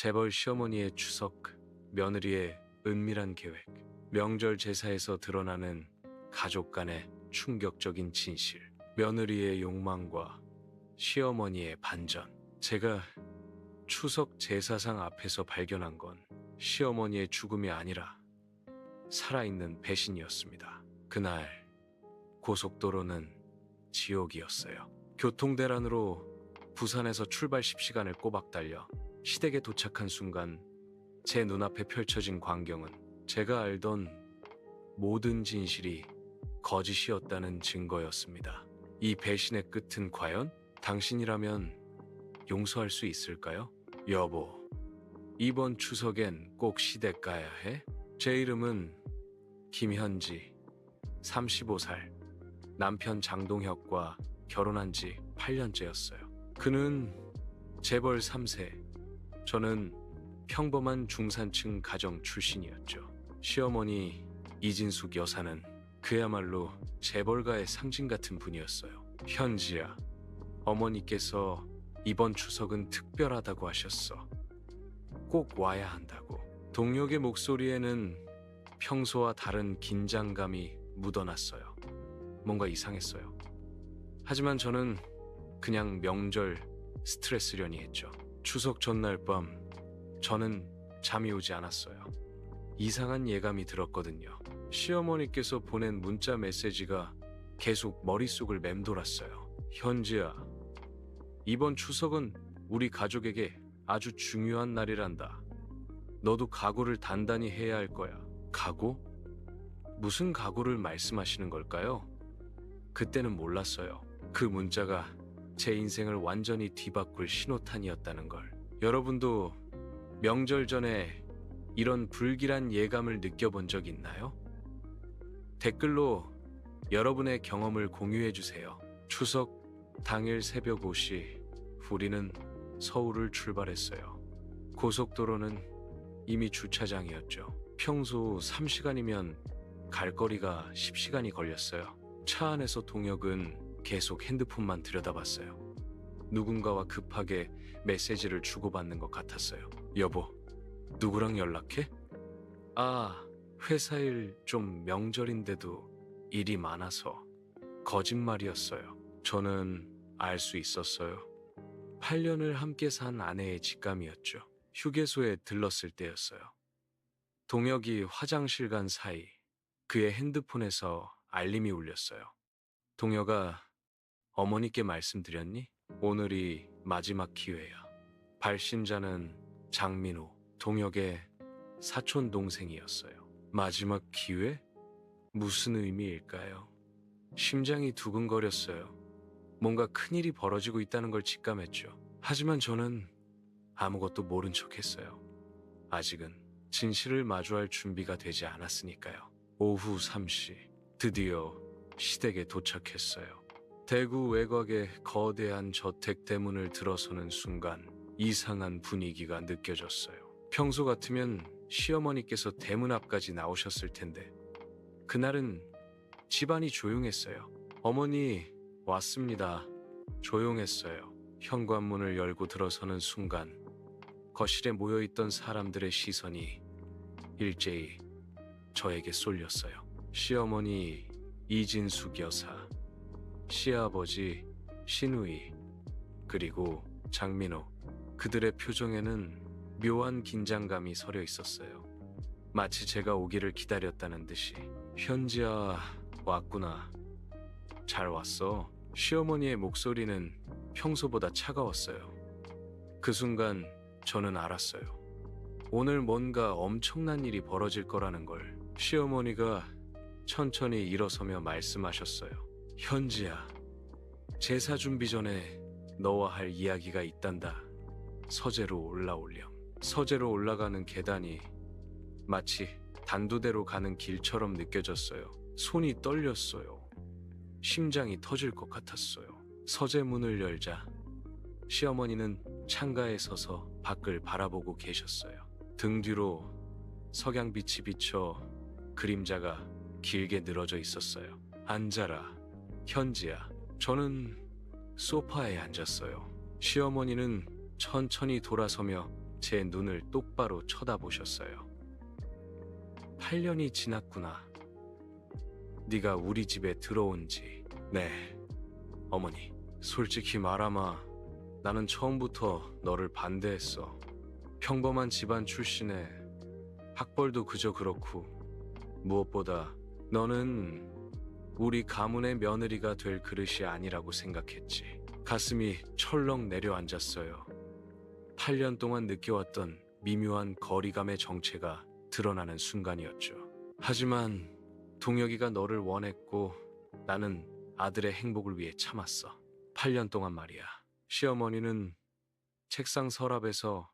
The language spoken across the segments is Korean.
재벌 시어머니의 추석, 며느리의 은밀한 계획, 명절 제사에서 드러나는 가족 간의 충격적인 진실, 며느리의 욕망과 시어머니의 반전. 제가 추석 제사상 앞에서 발견한 건 시어머니의 죽음이 아니라 살아있는 배신이었습니다. 그날 고속도로는 지옥이었어요. 교통대란으로 부산에서 출발 10시간을 꼬박 달려 시댁에 도착한 순간 제 눈앞에 펼쳐진 광경은 제가 알던 모든 진실이 거짓이었다는 증거였습니다. 이 배신의 끝은 과연 당신이라면 용서할 수 있을까요? 여보, 이번 추석엔 꼭 시댁 가야 해? 제 이름은 김현지, 35살, 남편 장동혁과 결혼한 지 8년째였어요. 그는 재벌 3세, 저는 평범한 중산층 가정 출신이었죠. 시어머니 이진숙 여사는 그야말로 재벌가의 상징 같은 분이었어요. 현지야, 어머니께서 이번 추석은 특별하다고 하셨어. 꼭 와야 한다고. 동혁의 목소리에는 평소와 다른 긴장감이 묻어났어요. 뭔가 이상했어요. 하지만 저는 그냥 명절 스트레스려니 했죠. 추석 전날 밤 저는 잠이 오지 않았어요. 이상한 예감이 들었거든요. 시어머니께서 보낸 문자 메시지가 계속 머릿속을 맴돌았어요. 현지야, 이번 추석은 우리 가족에게 아주 중요한 날이란다. 너도 각오를 단단히 해야 할 거야. 각오? 무슨 각오를 말씀하시는 걸까요? 그때는 몰랐어요. 그 문자가 제 인생을 완전히 뒤바꿀 신호탄이었다는 걸. 여러분도 명절 전에 이런 불길한 예감을 느껴본 적 있나요? 댓글로 여러분의 경험을 공유해 주세요. 추석 당일 새벽 5시 우리는 서울을 출발했어요. 고속도로는 이미 주차장이었죠. 평소 3시간이면 갈 거리가 10시간이 걸렸어요. 차 안에서 동혁은 계속 핸드폰만 들여다봤어요. 누군가와 급하게 메시지를 주고받는 것 같았어요. 여보, 누구랑 연락해? 아, 회사 일 좀 명절인데도 일이 많아서. 거짓말이었어요. 저는 알 수 있었어요. 8년을 함께 산 아내의 직감이었죠. 휴게소에 들렀을 때였어요. 동혁이 화장실 간 사이 그의 핸드폰에서 알림이 울렸어요. 동혁아, 어머니께 말씀드렸니? 오늘이 마지막 기회야. 발신자는 장민호, 동혁의 사촌 동생이었어요. 마지막 기회? 무슨 의미일까요? 심장이 두근거렸어요. 뭔가 큰일이 벌어지고 있다는 걸 직감했죠. 하지만 저는 아무것도 모른 척했어요. 아직은 진실을 마주할 준비가 되지 않았으니까요. 오후 3시, 드디어 시댁에 도착했어요. 대구 외곽의 거대한 저택 대문을 들어서는 순간 이상한 분위기가 느껴졌어요. 평소 같으면 시어머니께서 대문 앞까지 나오셨을 텐데 그날은 집안이 조용했어요. 어머니, 왔습니다. 조용했어요. 현관문을 열고 들어서는 순간 거실에 모여있던 사람들의 시선이 일제히 저에게 쏠렸어요. 시어머니 이진숙 여사, 시아버지 신우이, 그리고 장민호. 그들의 표정에는 묘한 긴장감이 서려 있었어요. 마치 제가 오기를 기다렸다는 듯이. 현지야, 왔구나. 잘 왔어. 시어머니의 목소리는 평소보다 차가웠어요. 그 순간 저는 알았어요. 오늘 뭔가 엄청난 일이 벌어질 거라는 걸. 시어머니가 천천히 일어서며 말씀하셨어요. 현지야, 제사 준비 전에 너와 할 이야기가 있단다. 서재로 올라오렴. 서재로 올라가는 계단이 마치 단두대로 가는 길처럼 느껴졌어요. 손이 떨렸어요. 심장이 터질 것 같았어요. 서재 문을 열자 시어머니는 창가에 서서 밖을 바라보고 계셨어요. 등 뒤로 석양빛이 비쳐 그림자가 길게 늘어져 있었어요. 앉아라, 현지야. 저는 소파에 앉았어요. 시어머니는 천천히 돌아서며 제 눈을 똑바로 쳐다보셨어요. 8년이 지났구나. 네가 우리 집에 들어온 지. 네, 어머니. 솔직히 말하마, 나는 처음부터 너를 반대했어. 평범한 집안 출신에 학벌도 그저 그렇고, 무엇보다 너는 우리 가문의 며느리가 될 그릇이 아니라고 생각했지. 가슴이 철렁 내려앉았어요. 8년 동안 느껴왔던 미묘한 거리감의 정체가 드러나는 순간이었죠. 하지만 동혁이가 너를 원했고 나는 아들의 행복을 위해 참았어. 8년 동안 말이야. 시어머니는 책상 서랍에서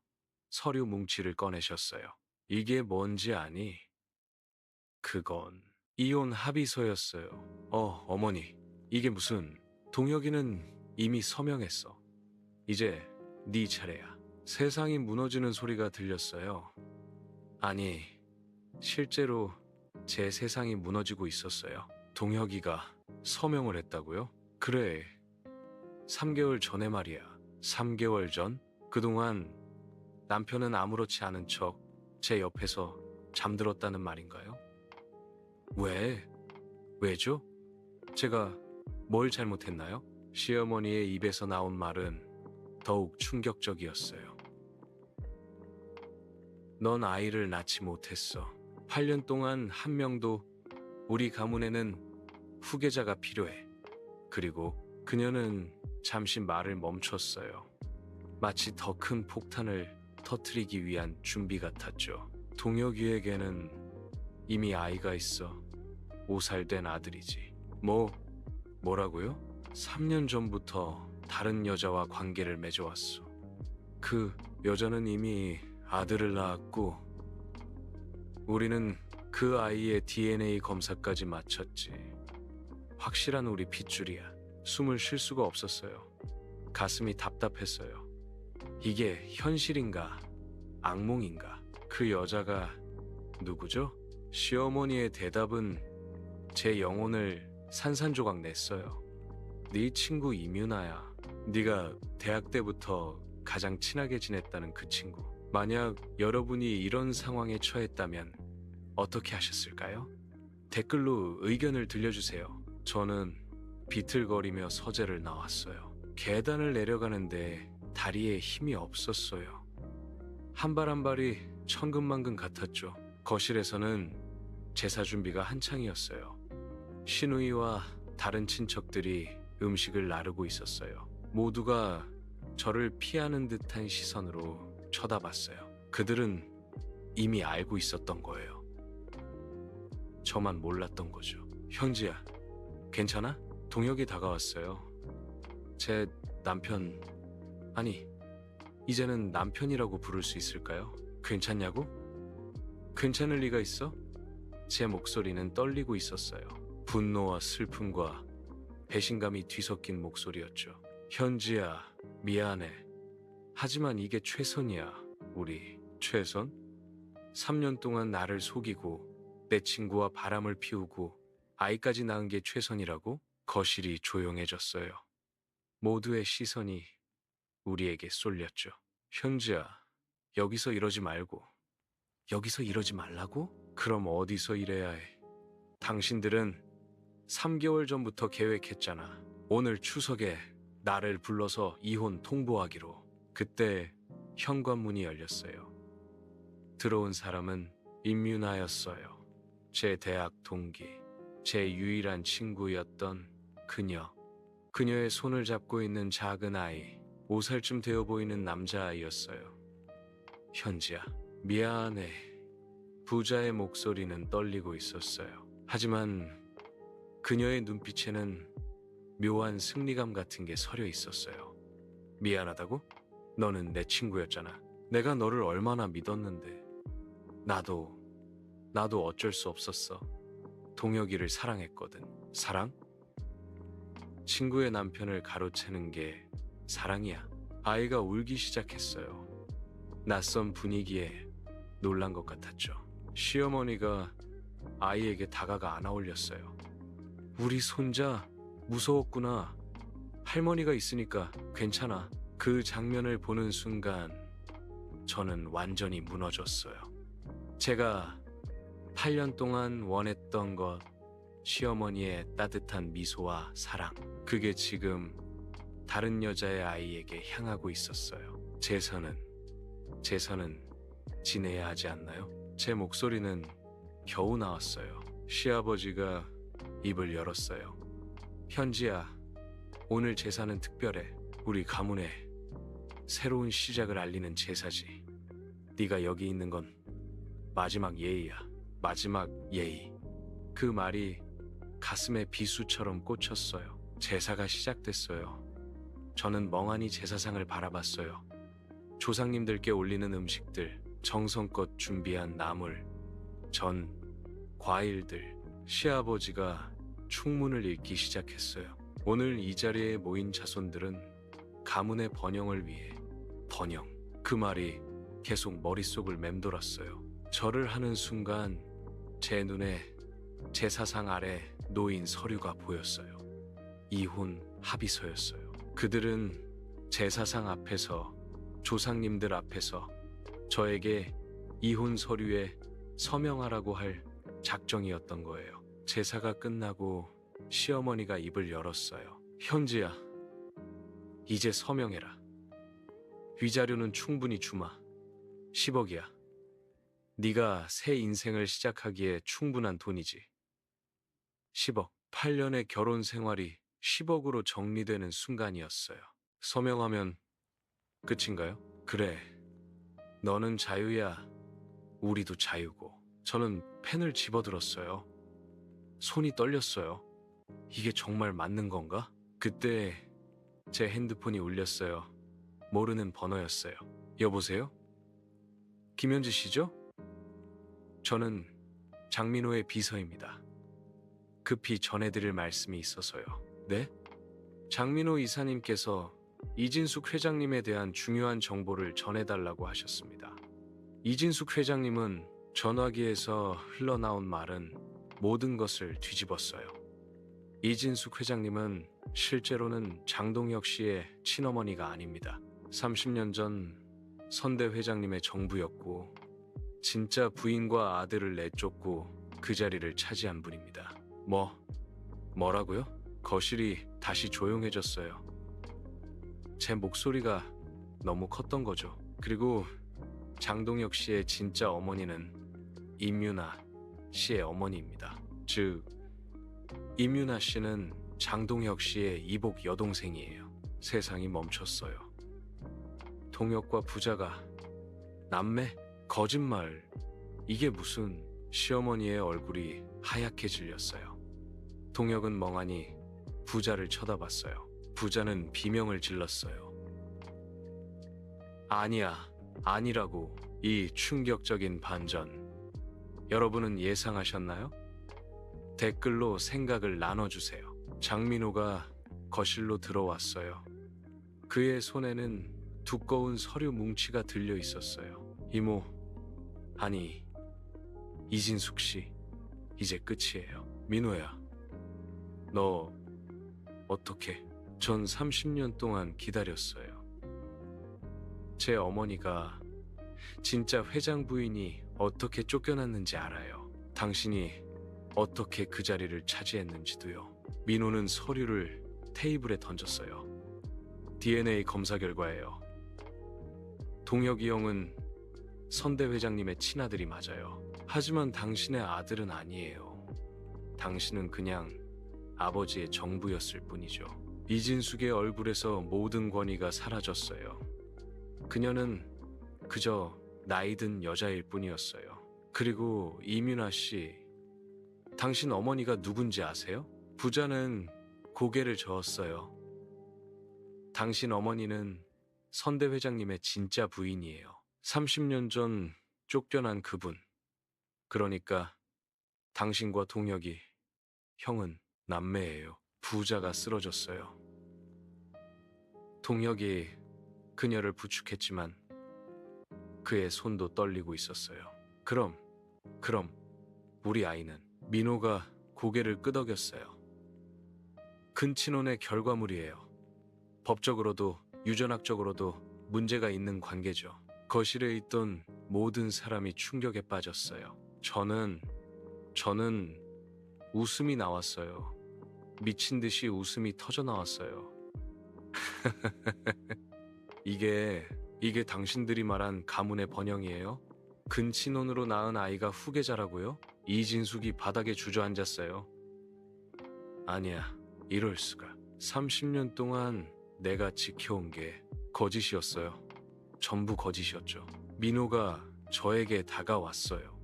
서류 뭉치를 꺼내셨어요. 이게 뭔지 아니? 그건 이혼 합의서였어요. 어머니, 이게 무슨... 동혁이는 이미 서명했어. 이제 네 차례야. 세상이 무너지는 소리가 들렸어요. 아니, 실제로 제 세상이 무너지고 있었어요. 동혁이가 서명을 했다고요? 그래, 3개월 전에 말이야. 3개월 전? 그동안 남편은 아무렇지 않은 척 제 옆에서 잠들었다는 말인가요? 왜죠? 제가 뭘 잘못했나요? 시어머니의 입에서 나온 말은 더욱 충격적이었어요. 넌 아이를 낳지 못했어. 8년 동안 한 명도 우리 가문에는 후계자가 필요해. 그리고 그녀는 잠시 말을 멈췄어요. 마치 더 큰 폭탄을 터뜨리기 위한 준비 같았죠. 동혁이에게는 이미 아이가 있어. 5살 된 아들이지. 뭐라고요? 3년 전부터 다른 여자와 관계를 맺어왔어. 그 여자는 이미 아들을 낳았고 우리는 그 아이의 DNA 검사까지 마쳤지. 확실한 우리 핏줄이야. 숨을 쉴 수가 없었어요. 가슴이 답답했어요. 이게 현실인가 악몽인가? 그 여자가 누구죠? 시어머니의 대답은 제 영혼을 산산조각 냈어요. 네 친구 이뮤나야. 네가 대학 때부터 가장 친하게 지냈다는 그 친구. 만약 여러분이 이런 상황에 처했다면 어떻게 하셨을까요? 댓글로 의견을 들려주세요. 저는 비틀거리며 서재를 나왔어요. 계단을 내려가는데 다리에 힘이 없었어요. 한 발 한 발이 천근만근 같았죠. 거실에서는 제사 준비가 한창이었어요. 시누이와 다른 친척들이 음식을 나르고 있었어요. 모두가 저를 피하는 듯한 시선으로 쳐다봤어요. 그들은 이미 알고 있었던 거예요. 저만 몰랐던 거죠. 현지야, 괜찮아? 동혁이 다가왔어요. 제 남편, 아니, 이제는 남편이라고 부를 수 있을까요? 괜찮냐고? 괜찮을 리가 있어? 제 목소리는 떨리고 있었어요. 분노와 슬픔과 배신감이 뒤섞인 목소리였죠. 현지야, 미안해. 하지만 이게 최선이야. 우리 최선? 3년 동안 나를 속이고 내 친구와 바람을 피우고 아이까지 낳은 게 최선이라고? 거실이 조용해졌어요. 모두의 시선이 우리에게 쏠렸죠. 현지야, 여기서 이러지 말고. 여기서 이러지 말라고? 그럼 어디서 이래야 해? 당신들은 3개월 전부터 계획했잖아. 오늘 추석에 나를 불러서 이혼 통보하기로. 그때 현관문이 열렸어요. 들어온 사람은 임윤아였어요. 제 대학 동기, 제 유일한 친구였던 그녀. 그녀의 손을 잡고 있는 작은 아이, 5살쯤 되어 보이는 남자아이였어요. 현지야, 미안해. 부자의 목소리는 떨리고 있었어요. 하지만 그녀의 눈빛에는 묘한 승리감 같은 게 서려 있었어요. 미안하다고? 너는 내 친구였잖아. 내가 너를 얼마나 믿었는데. 나도 어쩔 수 없었어. 동혁이를 사랑했거든. 사랑? 친구의 남편을 가로채는 게 사랑이야. 아이가 울기 시작했어요. 낯선 분위기에 놀란 것 같았죠. 시어머니가 아이에게 다가가 안아 올렸어요. 우리 손자 무서웠구나. 할머니가 있으니까 괜찮아. 그 장면을 보는 순간 저는 완전히 무너졌어요. 제가 8년 동안 원했던 것, 시어머니의 따뜻한 미소와 사랑, 그게 지금 다른 여자의 아이에게 향하고 있었어요. 제선은 지내야 하지 않나요? 제 목소리는 겨우 나왔어요. 시아버지가 입을 열었어요. 현지야, 오늘 제사는 특별해. 우리 가문의 새로운 시작을 알리는 제사지. 네가 여기 있는 건 마지막 예의야. 마지막 예의. 그 말이 가슴에 비수처럼 꽂혔어요. 제사가 시작됐어요. 저는 멍하니 제사상을 바라봤어요. 조상님들께 올리는 음식들, 정성껏 준비한 나물, 전, 과일들. 시아버지가 충문을 읽기 시작했어요. 오늘 이 자리에 모인 자손들은 가문의 번영을 위해 번영. 그 말이 계속 머릿속을 맴돌았어요. 절을 하는 순간 제 눈에 제사상 아래 놓인 서류가 보였어요. 이혼 합의서였어요. 그들은 제사상 앞에서, 조상님들 앞에서 저에게 이혼 서류에 서명하라고 할 작정이었던 거예요. 제사가 끝나고 시어머니가 입을 열었어요. 현지야, 이제 서명해라. 위자료는 충분히 주마. 10억이야. 네가 새 인생을 시작하기에 충분한 돈이지. 10억. 8년의 결혼 생활이 10억으로 정리되는 순간이었어요. 서명하면 끝인가요? 그래. 너는 자유야. 우리도 자유고. 저는 펜을 집어들었어요. 손이 떨렸어요. 이게 정말 맞는 건가? 그때 제 핸드폰이 울렸어요. 모르는 번호였어요. 여보세요? 김현지 씨죠? 저는 장민호의 비서입니다. 급히 전해드릴 말씀이 있어서요. 네? 장민호 이사님께서 이진숙 회장님에 대한 중요한 정보를 전해달라고 하셨습니다. 이진숙 회장님은 전화기에서 흘러나온 말은 모든 것을 뒤집었어요. 이진숙 회장님은 실제로는 장동혁 씨의 친어머니가 아닙니다. 30년 전 선대 회장님의 정부였고 진짜 부인과 아들을 내쫓고 그 자리를 차지한 분입니다. 뭐라고요? 거실이 다시 조용해졌어요. 제 목소리가 너무 컸던 거죠. 그리고 장동혁 씨의 진짜 어머니는 임유나 씨의 어머니입니다. 즉, 임유나 씨는 장동혁 씨의 이복 여동생이에요. 세상이 멈췄어요. 동혁과 부자가 남매? 거짓말. 이게 무슨. 시어머니의 얼굴이 하얗게 질렸어요. 동혁은 멍하니 부자를 쳐다봤어요. 부자는 비명을 질렀어요. 아니야, 아니라고. 이 충격적인 반전. 여러분은 예상하셨나요? 댓글로 생각을 나눠주세요. 장민호가 거실로 들어왔어요. 그의 손에는 두꺼운 서류 뭉치가 들려 있었어요. 이모, 아니, 이진숙 씨, 이제 끝이에요. 민호야, 너 어떻게? 전 30년 동안 기다렸어요. 제 어머니가 진짜 회장 부인이 어떻게 쫓겨났는지 알아요. 당신이 어떻게 그 자리를 차지했는지도요. 민호는 서류를 테이블에 던졌어요. DNA 검사 결과예요. 동혁이 형은 선대 회장님의 친아들이 맞아요. 하지만 당신의 아들은 아니에요. 당신은 그냥 아버지의 정부였을 뿐이죠. 이진숙의 얼굴에서 모든 권위가 사라졌어요. 그녀는 그저 나이든 여자일 뿐이었어요. 그리고 이민아 씨, 당신 어머니가 누군지 아세요? 부자는 고개를 저었어요. 당신 어머니는 선대 회장님의 진짜 부인이에요. 30년 전 쫓겨난 그분. 그러니까 당신과 동혁이, 형은 남매예요. 부자가 쓰러졌어요. 동혁이 그녀를 부축했지만 그의 손도 떨리고 있었어요. 그럼 우리 아이는? 민호가 고개를 끄덕였어요. 근친혼의 결과물이에요. 법적으로도 유전학적으로도 문제가 있는 관계죠. 거실에 있던 모든 사람이 충격에 빠졌어요. 저는 웃음이 나왔어요. 미친 듯이 웃음이 터져 나왔어요. 이게 당신들이 말한 가문의 번영이에요? 근친혼으로 낳은 아이가 후계자라고요? 이진숙이 바닥에 주저앉았어요. 아니야, 이럴 수가. 30년 동안 내가 지켜온 게 거짓이었어요. 전부 거짓이었죠. 민호가 저에게 다가왔어요.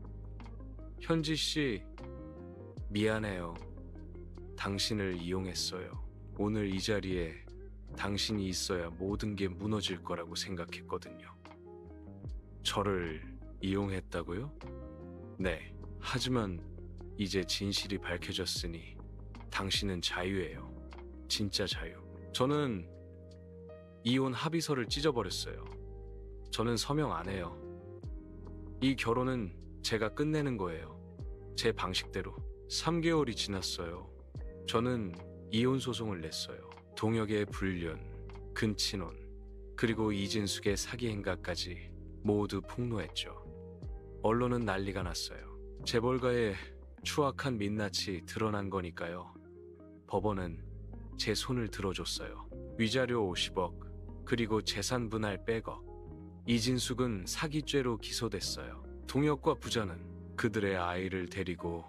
현지 씨, 미안해요. 당신을 이용했어요. 오늘 이 자리에 당신이 있어야 모든 게 무너질 거라고 생각했거든요. 저를 이용했다고요? 네. 하지만 이제 진실이 밝혀졌으니 당신은 자유예요. 진짜 자유. 저는 이혼 합의서를 찢어버렸어요. 저는 서명 안 해요. 이 결혼은 제가 끝내는 거예요. 제 방식대로. 3개월이 지났어요. 저는 이혼 소송을 냈어요. 동혁의 불륜, 근친혼, 그리고 이진숙의 사기 행각까지 모두 폭로했죠. 언론은 난리가 났어요. 재벌가의 추악한 민낯이 드러난 거니까요. 법원은 제 손을 들어줬어요. 위자료 50억, 그리고 재산 분할 100억. 이진숙은 사기죄로 기소됐어요. 동혁과 부자는 그들의 아이를 데리고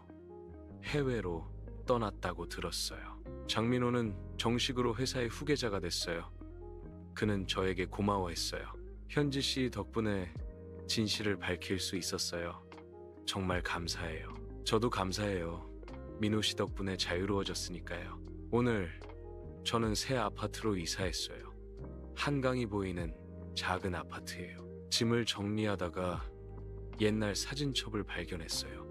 해외로 떠났다고 들었어요. 장민호는 정식으로 회사의 후계자가 됐어요. 그는 저에게 고마워했어요. 현지 씨 덕분에 진실을 밝힐 수 있었어요. 정말 감사해요. 저도 감사해요. 민호 씨 덕분에 자유로워졌으니까요. 오늘 저는 새 아파트로 이사했어요. 한강이 보이는 작은 아파트예요. 짐을 정리하다가 옛날 사진첩을 발견했어요.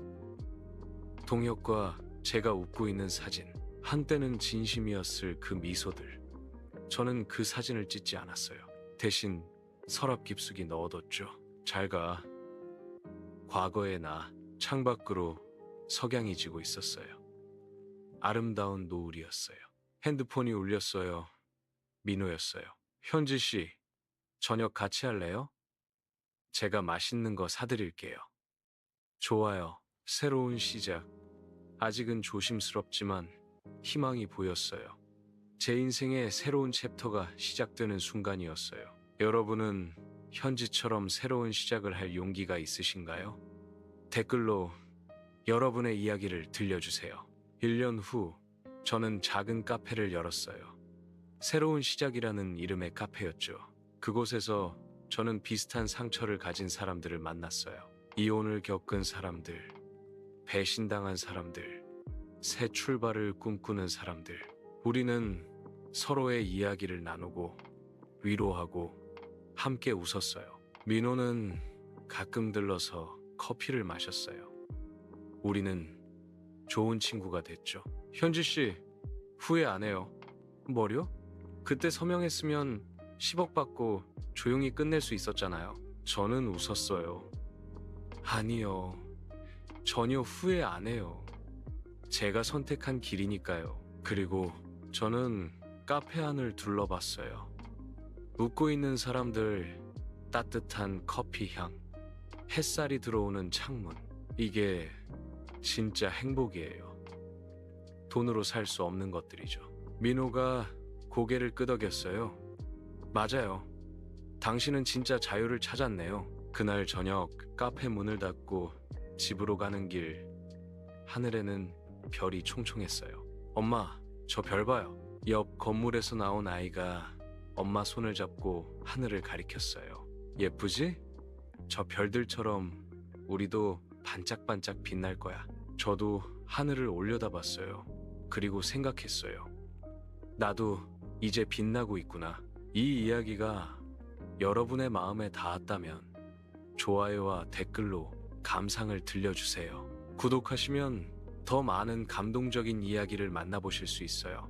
동혁과 제가 웃고 있는 사진. 한때는 진심이었을 그 미소들. 저는 그 사진을 찢지 않았어요. 대신 서랍 깊숙이 넣어뒀죠. 잘 가. 과거의 나. 창밖으로 석양이 지고 있었어요. 아름다운 노을이었어요. 핸드폰이 울렸어요. 민호였어요. 현지 씨, 저녁 같이 할래요? 제가 맛있는 거 사드릴게요. 좋아요. 새로운 시작. 아직은 조심스럽지만 희망이 보였어요. 제 인생의 새로운 챕터가 시작되는 순간이었어요. 여러분은 현지처럼 새로운 시작을 할 용기가 있으신가요? 댓글로 여러분의 이야기를 들려주세요. 1년 후 저는 작은 카페를 열었어요. 새로운 시작이라는 이름의 카페였죠. 그곳에서 저는 비슷한 상처를 가진 사람들을 만났어요. 이혼을 겪은 사람들, 배신당한 사람들, 새 출발을 꿈꾸는 사람들. 우리는 서로의 이야기를 나누고 위로하고 함께 웃었어요. 민호는 가끔 들러서 커피를 마셨어요. 우리는 좋은 친구가 됐죠. 현지 씨, 후회 안 해요. 뭐요? 그때 서명했으면 10억 받고 조용히 끝낼 수 있었잖아요. 저는 웃었어요. 아니요. 전혀 후회 안 해요. 제가 선택한 길이니까요. 그리고 저는 카페 안을 둘러봤어요. 웃고 있는 사람들, 따뜻한 커피 향, 햇살이 들어오는 창문. 이게 진짜 행복이에요. 돈으로 살 수 없는 것들이죠. 민호가 고개를 끄덕였어요. 맞아요. 당신은 진짜 자유를 찾았네요. 그날 저녁 카페 문을 닫고 집으로 가는 길, 하늘에는 별이 총총했어요. 엄마, 저 별 봐요. 옆 건물에서 나온 아이가 엄마 손을 잡고 하늘을 가리켰어요. 예쁘지? 저 별들처럼 우리도 반짝반짝 빛날 거야. 저도 하늘을 올려다봤어요. 그리고 생각했어요. 나도 이제 빛나고 있구나. 이 이야기가 여러분의 마음에 닿았다면 좋아요와 댓글로 감상을 들려주세요. 구독하시면 더 많은 감동적인 이야기를 만나보실 수 있어요.